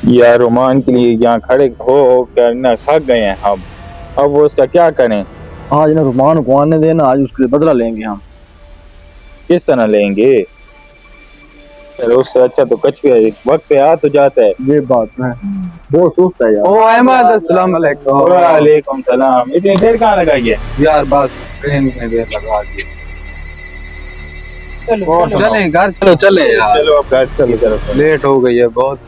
यार रोमान के लिए यहाँ खड़े हो कर ना थक गए हैं हम। अब वो उसका क्या करें? आज ना रुमान को आने देना, आज उसके लिए बदला लेंगे हम। किस तरह लेंगे? चलो उससे अच्छा तो कछुआ वक्त पे आ तो जाता है। ये बात है, बहुत सुस्त है यार। ओ अहमद, अस्सलाम वालेकुम। वालेकुम सलाम। इतनी देर कहाँ लगाई है? यार बस ट्रेन में देर लगा दी। और सुनाओ। चलें घर, चलो चले यार, चलो अब घर चलो चलो। लेट हो गई है बहुत।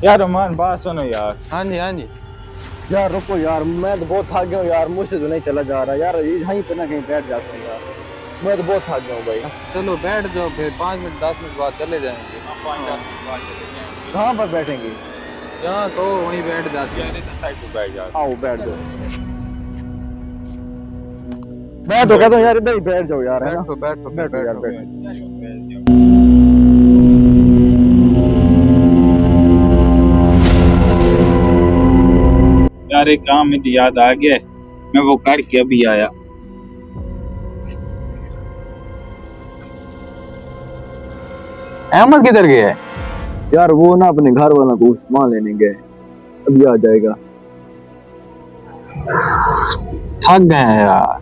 यार रोमान बात सुनो यार। हाँ जी हाँ जी। यार रुको यार, मैं तो बहुत थक गया हूँ यार, मुझसे तो नहीं चला जा रहा यार, यहीं पे ना कहीं बैठ जाते हैं यार, मैं तो बहुत थक गया हूँ भाई। चलो बैठ जाओ, फिर 5 मिनट 10 मिनट बाद चले जाएंगे। कहाँ पर बैठेंगे? यहाँ तो वहीं बैठ जाते हैं। बैठ जाओ। आओ बैठ जाओ। मैं तो कहता हूँ यार इधर ही बैठ जाओ यार, है ना? बैठो बैठो बैठो यार, बैठो। बैठो। यार एक काम में तो याद आ गया, मैं वो करके अभी आया। अहमद किधर गया है? यार वो ना अपने घर वालों को सामान लेने गए, अभी आ जाएगा। थक गए हैं यार।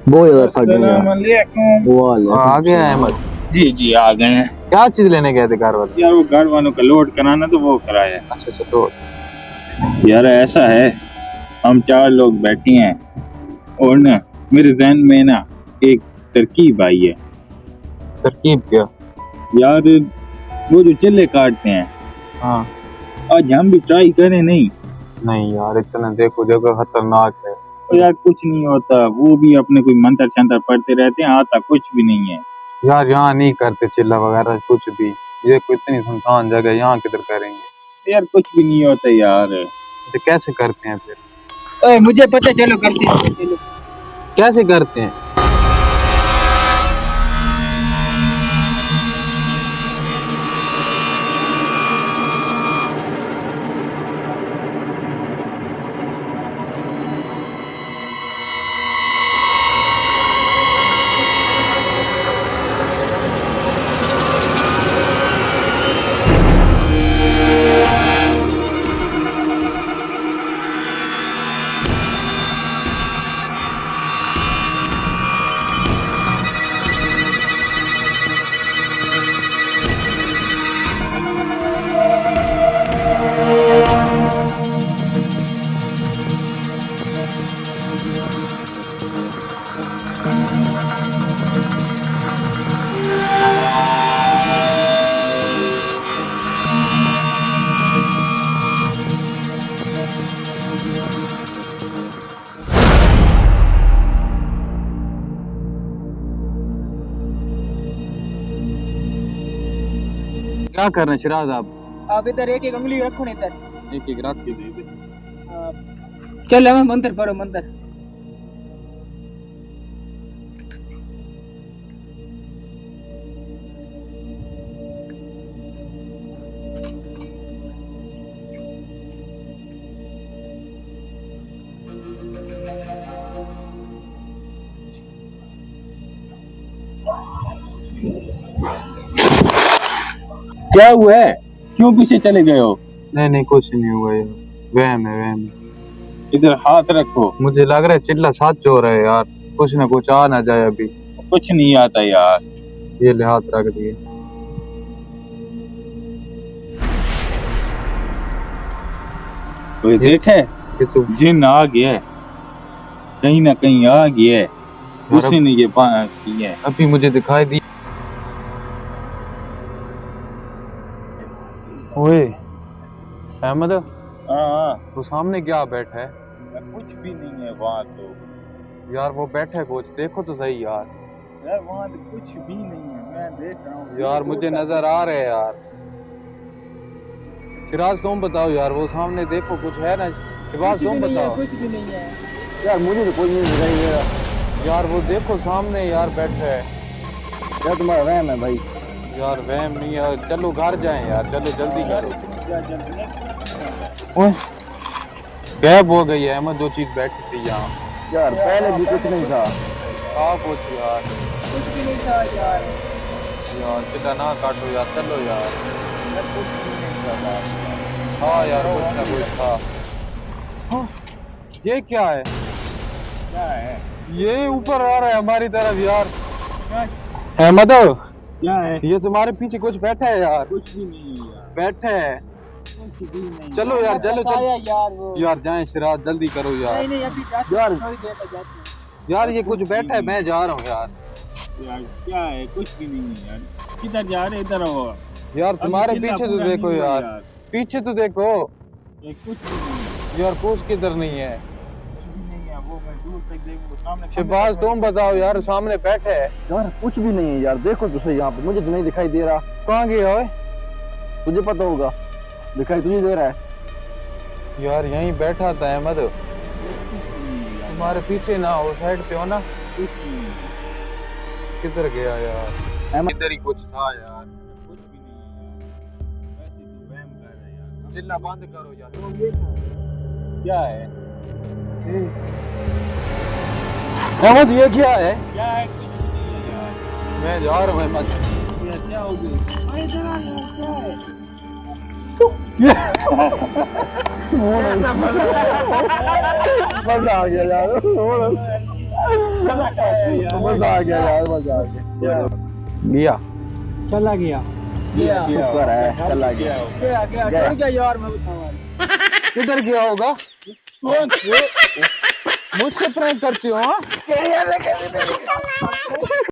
बहुत ज्यादा थक गए यार। अस्सलामुअलैकुम। वो आ गया अहमद। जी जी आ गए हैं। क्या चीज लेने गए थे घर वाले? यार वो घर वालों का लोड कराना तो वो कराया। अच्छा अच्छा, तो यार ऐसा है, हम 4 लोग बैठे हैं और ना मेरे जहन में ना एक तरकीब आई है। तरकीब क्या? यार वो जो चिल्ले काटते हैं, हाँ। आज हम भी ट्राई करें नहीं? नहीं यार, इतना देखो जगह खतरनाक है। तो यार कुछ नहीं होता, वो भी अपने कोई मंत्र शंतर पढ़ते रहते हैं, आता कुछ भी नहीं है। यार यहाँ नहीं करते चिल्ला वगैरह कुछ भी, ये कोई इतनी सुनसान जगह, यहाँ किधर करेंगे? तो यार कुछ भी नहीं होता यार। तो कैसे करते हैं फिर? ओए मुझे पता, चलो करते हैं चलो। कैसे करते हैं? क्या कर रहे हैं शिराज आप? आप इधर एक एक उंगली रखो ना इधर। एक एक रात की दे। चल हमें मंत्र पढ़ो मंत्र। क्या हुआ है? क्यों पीछे चले गए हो? नहीं नहीं, कुछ नहीं हुआ यार, वहम है वहम है। इधर हाथ रखो। मुझे लग रहा है चिल्ला सच हो रहा है यार, कुछ ना कुछ आ ना जाए अभी। कुछ नहीं आता यार। ये ले हाथ रख दिए। कोई देखे? किसु जिन आ गया है, कहीं ना कहीं आ गया है, उसी ने ये बात की है। अभी मुझे दिखाई दी। ओए अहमद, हाँ वो सामने क्या बैठा है? कुछ भी नहीं है वहाँ तो। यार वो बैठा है कुछ, देखो तो सही यार। यार वहाँ तो कुछ भी नहीं है, मैं देख रहा हूँ यार मुझे नजर आ रहा है यार। शिराज तुम बताओ यार, वो सामने देखो कुछ है ना? शिराज तुम बताओ। कुछ भी नहीं है। यार मुझे तो कोई नहीं दिखाई दे रहा। यार वो देखो सामने यार बैठा है। यार तुम्हारा वहम है भाई। यार वहम नहीं है, चलो घर जाएं यार, चलो जल्दी करो। जा जल्दी। ओए गैब हो गई है अहमद, जो चीज बैठी थी यहाँ। यार पहले भी कुछ नहीं था। आप कुछ यार, कुछ भी नहीं था यार। यार चिल्ला ना काटो यार, चलो यार। कुछ भी नहीं था यार। हाँ यार कुछ ना कुछ था। हाँ, ये क्या है? क्या है? ये ऊपर आ रहा है हमारी तरफ यार। क्या अहमद क्या है? ये तुम्हारे पीछे कुछ बैठा है यार, कुछ भी नहीं है यार, बैठा है। कुछ भी नहीं। चलो यार, चलो चलो आया यार वो। यार, जाएं सिराज, जल्दी करो यार। नहीं नहीं अभी जाते यार। थोड़ी देर में जाते हैं। यार ये कुछ बैठा है, मैं जा रहा हूँ यार। यार क्या है? कुछ भी नहीं है यार। किधर जा रहे? इधर आओ। यार तुम्हारे अभी पीछे तो पूरा देखो नहीं हुआ यार, पीछे तो देखो ये कुछ भी नहीं है, यार। कुछ किधर नहीं है। कुछ भी नहीं है। वो मैं दूर तक देखूं सामने। शहबाज तुम बताओ यार, सामने बैठे है। यार कुछ भी नहीं है यार, देखो तो सही यहाँ पे, मुझे तो नहीं दिखाई दे रहा। कहाँ गया ओए? तुझे पता होगा, दिखाई तुझे दे रहा है। यार यहीं बैठा था अहमद, तुम्हारे पीछे ना हो, साइड पे हो ना। कुछ नहीं है, किधर गया यार? अहमद इधर ही कुछ था यार। कुछ भी नहीं है यार। वैसे तू वहम कर रहा है यार। चिल्ला बंद करो यार। क्या है? अहमद ये क्या है? क्या है? कुछ भी नहीं है यार। मैं जा रहा हूँ अहमद। ये क्या हो गया? अरे इधर आ यार, क्या है? मजा आ गया यार, मजा आ गया यार, मजा आ गया। गया चला गया। शुक्र है चला गया। गया गया गया। चल गया यार, मैं बताऊंगा। किधर गया होगा? मुझसे प्रैंक करती हो हाँ?